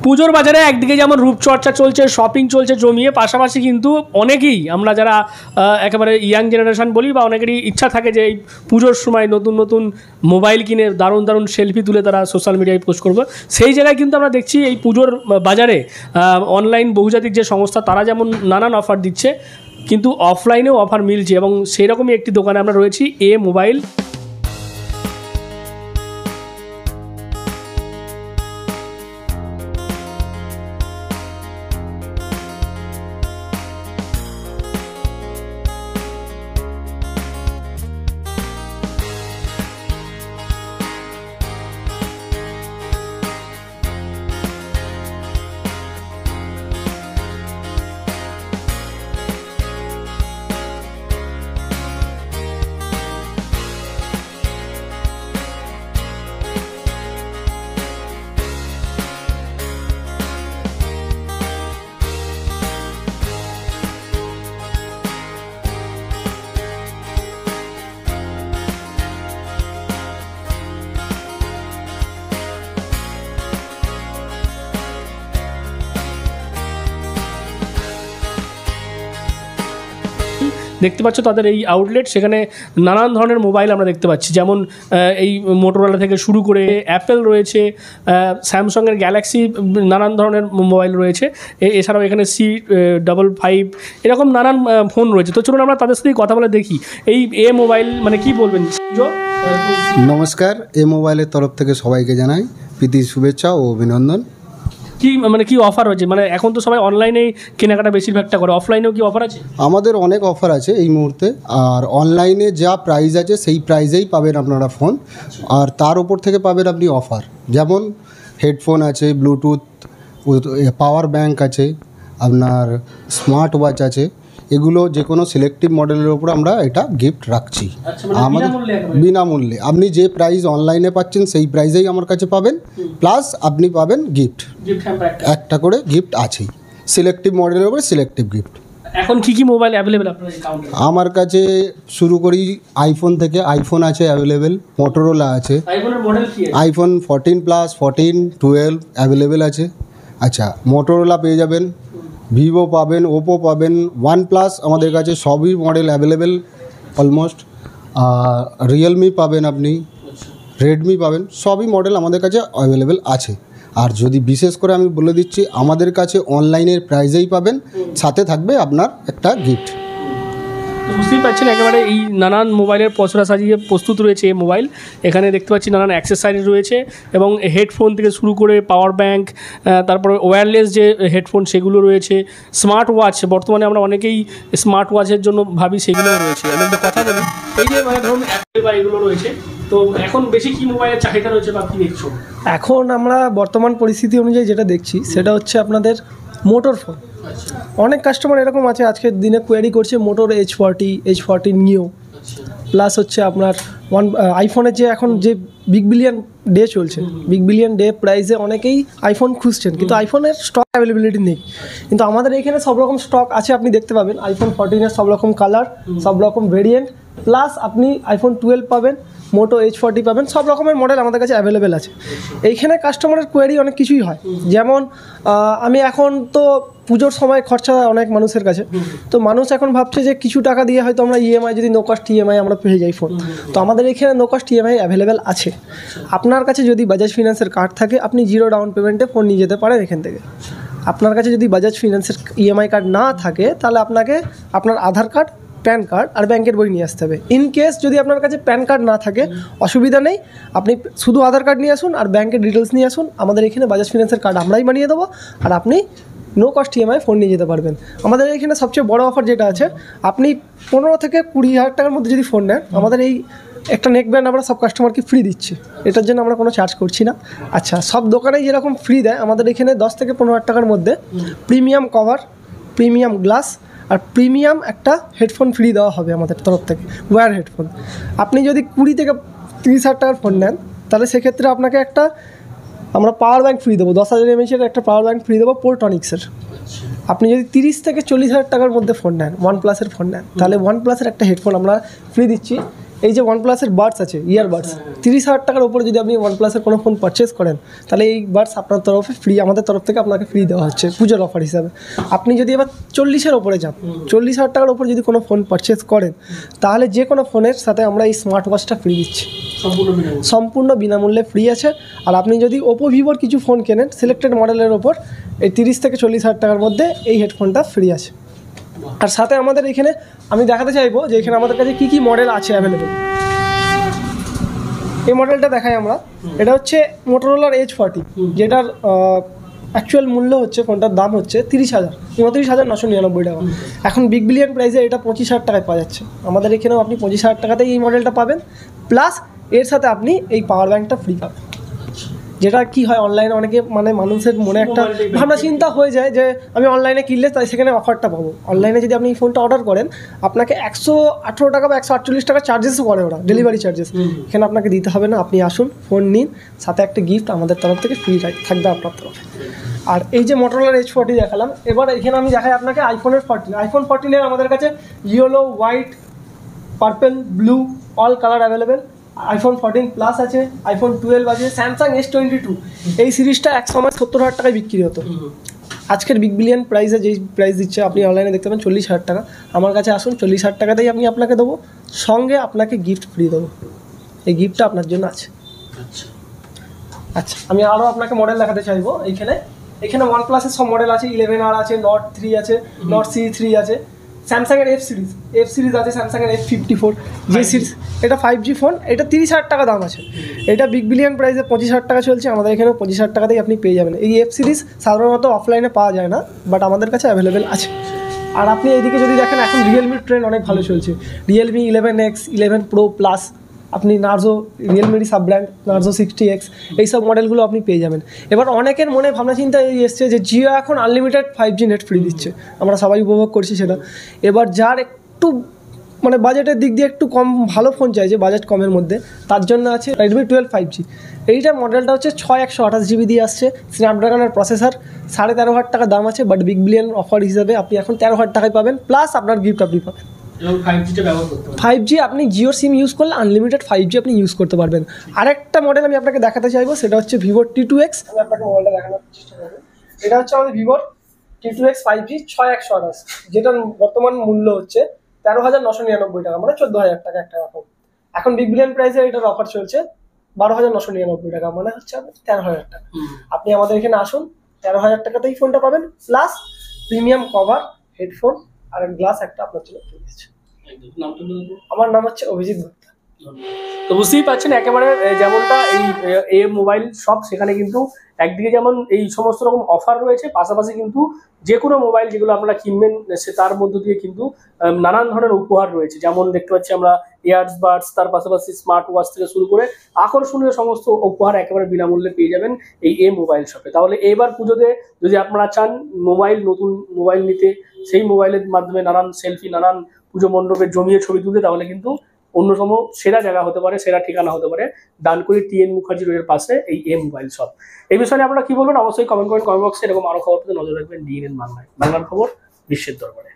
পুজোর বাজারে একদিকে যেমন রূপচর্চা চলছে, শপিং চলছে জমিয়ে, পাশাপাশি কিন্তু অনেকেই আমরা যারা একেবারে ইয়াং জেনারেশন বলি বা অনেকেরই ইচ্ছা থাকে যে এই পুজোর সময় নতুন নতুন মোবাইল কিনে দারুণ দারুণ সেলফি তুলে তারা সোশ্যাল মিডিয়ায় পোস্ট করবে। সেই জায়গায় কিন্তু আমরা দেখছি এই পুজোর বাজারে অনলাইন বহুজাতিক যে সংস্থা তারা যেমন নানান অফার দিচ্ছে, কিন্তু অফলাইনেও অফার মিলছে এবং সেই রকমই একটি দোকানে আমরা রয়েছি, এ মোবাইল। দেখতে পাচ্ছ তাদের এই আউটলেট, সেখানে নানান ধরনের মোবাইল আমরা দেখতে পাচ্ছি, যেমন এই মোটোরোলা থেকে শুরু করে অ্যাপেল রয়েছে, স্যামসাংয়ের গ্যালাক্সি, নানান ধরনের মোবাইল রয়েছে। এছাড়াও এখানে C55 এরকম নানান ফোন রয়েছে। তো চলুন আমরা তাদের সাথেই কথা বলে দেখি এই এ মোবাইল মানে কি বলবেন। নমস্কার, এ মোবাইলের তরফ থেকে সবাইকে জানাই প্রীতি শুভেচ্ছা ও অভিনন্দন। কি মানে কি অফার হচ্ছে? মানে এখন তো সবাই অনলাইনেই কেনাকাটা বেশিরভাগটা করে, অফলাইনেও কি অফার আছে? আমাদের অনেক অফার আছে এই মুহূর্তে, আর অনলাইনে যা প্রাইস আছে সেই প্রাইসেই পাবেন আপনারা ফোন, আর তার উপর থেকে পাবেন আপনি অফার, যেমন হেডফোন আছে, ব্লুটুথ, পাওয়ার ব্যাংক আছে, আপনার স্মার্ট ওয়াচ আছে। এগুলো যে কোনো সিলেক্টিভ মডেলের উপর আমরা এটা গিফট রাখছি আমাদের বিনামূল্যে। আপনি যে প্রাইস অনলাইনে পাচ্ছেন সেই প্রাইসেই আমার কাছে পাবেন, প্লাস আপনি পাবেন গিফট, একটা করে গিফট আছেই, সিলেক্টিভ মডেলের উপরে সিলেক্টিভ গিফট। এখন কি কি মোবাইল অ্যাভেলেবেল আপনার কাউন্টারে? আমার কাছে শুরু করি আইফোন থেকে, আইফোন আছে অ্যাভেলেবেল, মোটোরোলা আছে, আইফোনের মডেল কি আছে? আইফোন 14 প্লাস, 14, 12 অ্যাভেলেবেল আছে। আচ্ছা, মোটোরোলা পেয়ে যাবেন, ভিভো পাবেন, ওপো পাবেন, OnePlus আমাদের কাছে সবই মডেল অ্যাভেলেবেল অলমোস্ট। রিয়েলমি পাবেন, আপনি রেডমি পাবেন, সবই মডেল আমাদের কাছে অ্যাভেলেবেল আছে। আর যদি বিশেষ করে আমি বলে দিচ্ছি, আমাদের কাছে অনলাইনের প্রাইজেই পাবেন, সাথে থাকবে আপনার একটা গিফট। বুঝতেই পারছেন একেবারে এই নানান মোবাইলের পসরা সাজিয়ে প্রস্তুত রয়েছে এই মোবাইল। এখানে দেখতে পাচ্ছি নানান অ্যাক্সেসরিজ রয়েছে এবং হেডফোন থেকে শুরু করে পাওয়ার ব্যাংক, তারপরে ওয়্যারলেস যে হেডফোন সেগুলো রয়েছে, স্মার্ট ওয়াচ, বর্তমানে আমরা অনেকেই স্মার্ট ওয়াচের জন্য ভাবি, সেগুলো রয়েছে। আমি একটা কথা বলি, এই যে মানে ধরুন অ্যাপেল বা এগুলো রয়েছে, তো এখন বেশি কি মোবাইলের চাহিদা রয়েছে বা কী দেখছো? এখন আমরা বর্তমান পরিস্থিতি অনুযায়ী যেটা দেখছি সেটা হচ্ছে আপনাদের মোটর ফোন। অনেক কাস্টমার এরকম আছে আজকের দিনে কোয়ারি করছে মোটোর H40 নিও, প্লাস হচ্ছে আপনার আইফোনের যে এখন যে বিগ বিলিয়ন ডে চলছে, বিগ বিলিয়ন ডে প্রাইসে অনেকেই আইফোন খুঁজছেন, কিন্তু আইফোনের স্টক অ্যাভেলেবিলিটি নেই। কিন্তু আমাদের এখানে সব রকম স্টক আছে, আপনি দেখতে পাবেন আইফোন 14-এর সব রকম কালার, সব রকম ভেরিয়েন্ট, প্লাস আপনি আইফোন 12 পাবেন, মোটো H40 পাবেন, সব রকমের মডেল আমাদের কাছে অ্যাভেলেবেল আছে। এইখানে কাস্টমারের কোয়ারি অনেক কিছুই হয়, যেমন আমি এখন তো পুজোর সময় খরচা অনেক মানুষের কাছে, তো মানুষ এখন ভাবছে যে কিছু টাকা দিয়ে হয়তো আমরা ইএমআই, যদি নো কস্ট ইএমআই আমরা পেয়ে যাই ফোন, তো আমাদের এখানে নো কস্ট ইএমআই অ্যাভেলেবেল আছে। আপনার কাছে যদি বাজাজ ফিন্যান্সের কার্ড থাকে, আপনি 0 ডাউন পেমেন্টে ফোন নিয়ে যেতে পারেন এখান থেকে। আপনার কাছে যদি বাজাজ ফিন্যান্সের ইএমআই কার্ড না থাকে, তাহলে আপনাকে আপনার আধার কার্ড, প্যান কার্ড আর ব্যাংকের বই নিয়ে আসতে হবে। ইন কেস যদি আপনার কাছে প্যান কার্ড না থাকে, অসুবিধা নেই, আপনি শুধু আধার কার্ড নিয়ে আসুন আর ব্যাংকের ডিটেলস নিয়ে আসুন, আমাদের এখানে বাজাজ ফিন্যান্সের কার্ড আমরাই বানিয়ে দেবো, আর আপনি নো কস্ট ইএমআই ফোন নিয়ে যেতে পারবেন। আমাদের এখানে সবচেয়ে বড় অফার যেটা আছে, আপনি 15 থেকে 20,000 টাকার মধ্যে যদি ফোন নেন, আমাদের এই একটা নেক ব্যান্ড আমরা সব কাস্টমারকে ফ্রি দিচ্ছি, এটার জন্য আমরা কোনো চার্জ করছি না। আচ্ছা, সব দোকানেই যেরকম ফ্রি দেয়, আমাদের এখানে 10 থেকে 15,000 টাকার মধ্যে প্রিমিয়াম কভার, প্রিমিয়াম গ্লাস আর প্রিমিয়াম একটা হেডফোন ফ্রি দেওয়া হবে আমাদের তরফ থেকে, ওয়্যার হেডফোন। আপনি যদি 20 থেকে 30,000 টাকার ফোন নেন, তাহলে সেক্ষেত্রে আপনাকে একটা আমরা পাওয়ার ব্যাংক ফ্রি দেবো, 10,000 mAh একটা পাওয়ার ব্যাংক ফ্রি দেবো পোর্টনিক্সের। আপনি যদি 30 থেকে 40,000 টাকার মধ্যে ফোন নেন, OnePlus-এর ফোন নেন, তাহলে OnePlus-এর একটা হেডফোন আমরা ফ্রি দিচ্ছি। এই যে OnePlus-এর বাডস আছে, ইয়ারবাডস, 30,000 টাকার উপরে যদি আপনি OnePlus-এর কোনো ফোন পারচেস করেন, তাহলে এই বাডস আপনার তরফে ফ্রি, আমাদের তরফ থেকে আপনাকে ফ্রি দেওয়া হচ্ছে পুজোর অফার হিসাবে। আপনি যদি এবার 40-এর ওপরে যান, 40,000 টাকার উপরে যদি কোনো ফোন পারচেস করেন, তাহলে যে কোনো ফোনের সাথে আমরা এই স্মার্ট ওয়াচটা ফ্রি দিচ্ছি, সম্পূর্ণ বিনামূল্যে ফ্রি আছে। আর আপনি যদি ওপো ভিভোর কিছু ফোন কেনেন সিলেক্টেড মডেলের ওপর, এই 30 থেকে 40,000 টাকার মধ্যে এই হেডফোনটা ফ্রি আছে। আর সাথে আমাদের এখানে আমি দেখাতে চাইবো যে এখানে আমাদের কাছে কী কী মডেল আছে অ্যাভেলেবেল। এই মডেলটা দেখাই আমরা, এটা হচ্ছে মোটোরোলার H40, যেটার অ্যাকচুয়াল মূল্য হচ্ছে, ফোনটার দাম হচ্ছে 29,999 টাকা। এখন বিগ বিলিয়ন প্রাইসে এটা 25,000 টাকায় পাওয়া যাচ্ছে। আমাদের এখানেও আপনি 25,000 টাকাতেই এই মডেলটা পাবেন, প্লাস এর সাথে আপনি এই পাওয়ার ব্যাঙ্কটা ফ্রি পাবেন। যেটা কি হয়, অনলাইনে অনেকে মানে মানুষের মনে একটা ভাবনা চিন্তা হয়ে যায় যে আমি অনলাইনে কিনলে তাই সেখানে অফারটা পাবো। অনলাইনে যদি আপনি এই ফোনটা অর্ডার করেন, আপনাকে 118 টাকা বা 148 টাকা চার্জেসও করে ওরা, ডেলিভারি চার্জেস। এখানে আপনাকে দিতে হবে না, আপনি আসুন, ফোন নিন, সাথে একটা গিফট আমাদের তরফ থেকে ফ্রি থাকবে আপনার তরফে। আর এই যে মোটোরোলার H40 দেখালাম, এবার এখানে আমি দেখাই আপনাকে আইফোনের 14। আইফোন 14-এর আমাদের কাছে yellow, white, purple, blue all colour available. IPhone 14 plus আছে, আইফোন 12 আছে, স্যামসাং S22। এই সিরিজটা এক সময় 70,000 টাকায় বিক্রি হতো। আজকের বিগ বিলিয়ন প্রাইসে যেই প্রাইস দিচ্ছে আপনি অনলাইনে দেখতে পাবেন 40,000 টাকা। আমার কাছে আসুন, 40,000 টাকাতেই আমি আপনাকে দেবো, সঙ্গে আপনাকে গিফট ফ্রি দেবো। এই গিফটটা আপনার জন্য আছে। আচ্ছা, আমি আরও আপনাকে মডেল দেখাতে চাইবো। এখানে OnePlus-এর সব মডেল আছে, 11R আছে, Note 3 আছে, Note C3 আছে, স্যামসাংয়ের F সিরিজ আছে, স্যামসাংয়ের F54 যে সিরিজ, এটা 5G ফোন, এটা 30,000 টাকা দাম আছে। এটা বিগ বিলিয়ন প্রাইসে 25,000 টাকা চলছে, আমাদের এখানে 25,000 টাকাতেই আপনি পেয়ে যাবেন। এই F সিরিজ সাধারণত অফলাইনে পাওয়া যায় না, বাট আমাদের কাছে অ্যাভেলেবেল আছে। আর আপনি এইদিকে যদি দেখেন, এখন রিয়েলমির ট্রেন্ড অনেক ভালো চলছে। রিয়েলমি 11X, 11 Pro Plus, আপনি নার্জো, রিয়েলমির সাব ব্র্যান্ড নার্জো 60X, এইসব মডেলগুলো আপনি পেয়ে যাবেন। এবার অনেকের মনে ভাবনা চিন্তা এই এসছে যে জিও এখন আনলিমিটেড 5G নেট ফ্রি দিচ্ছে, আমরা সবাই উপভোগ করছি সেটা। এবার যার একটু মানে বাজেটের দিক দিয়ে একটু কম ভালো ফোন চাইছে, বাজেট কমের মধ্যে, তার জন্য আছে Redmi 12 5G। এইটার মডেলটা হচ্ছে 6128 GB দিয়ে আসছে, স্ন্যাপড্রাগনের প্রসেসর, 13,500 টাকা দাম আছে। বাট বিগ বিলিয়ন অফার হিসাবে আপনি এখন 13,000 টাকায় পাবেন, প্লাস আপনার গিফট আপনি পাবেন। 5G আপনি জিও সিম ইউজ করলে আনলিমিটেড 5G আপনি ইউজ করতে পারবেন। আরেকটা মডেল আমি আপনাকে দেখাতে চাইবো, সেটা হচ্ছে ভিভোর T2X। আমি আপনাকে মোবাইলটা দেখানোর চেষ্টা করবো। এটা হচ্ছে আমাদের ভিভোর T2X 5G 6128, যেটার বর্তমান মূল্য হচ্ছে 13,999 টাকা, মানে 14,000 টাকা একটা রকম। এখন বিগ বিলিয়ন প্রাইসে এটার অফার চলছে 12,999 টাকা, মানে হচ্ছে 13,000 টাকা। আপনি আমাদের এখানে আসুন, 13,000 টাকাতেই ফোনটা পাবেন, প্লাস প্রিমিয়াম কভার, হেডফোন আর গ্লাস একটা আপনার জন্য পেয়ে গেছে। আমার নাম হচ্ছে অভিজিৎ গুপ্তা। তো বুঝতেই পারছেন একেবারে যেমনটা এই মোবাইল শপ, সেখানে কিন্তু একদিকে যেমন এই সমস্ত রকম অফার রয়েছে, পাশাপাশি কিন্তু যে কোনো মোবাইল যেগুলো আপনারা কিনবেন সে তার মধ্য দিয়ে কিন্তু নানান ধরনের উপহার রয়েছে। যেমন দেখতে পাচ্ছি আমরা ইয়ারবাডস, তার পাশাপাশি স্মার্ট ওয়াচ থেকে শুরু করে আকর্ষণীয় সমস্ত উপহার একেবারে বিনামূল্যে পেয়ে যাবেন এই মোবাইল শপে। তাহলে এবার পুজোতে যদি আপনারা চান নতুন মোবাইল নিতে, সেই মোবাইলের মাধ্যমে নানান সেলফি, নানান পুজো মণ্ডপের জমিয়ে ছবি তুলতে, তাহলে কিন্তু অন্যতম সেরা জায়গা হতে পারে, সেরা ঠিকানা হতে পারে ডানকুনি TN মুখার্জি রোডের পাশে এই মোবাইল শপ। এই বিষয়ে আপনারা কি বলবেন অবশ্যই কমেন্ট বক্সে। এরকম আরো খবর পেতে নজর রাখবেন DNN বাংলায়, বাংলার খবর বিশ্বের দরবারে।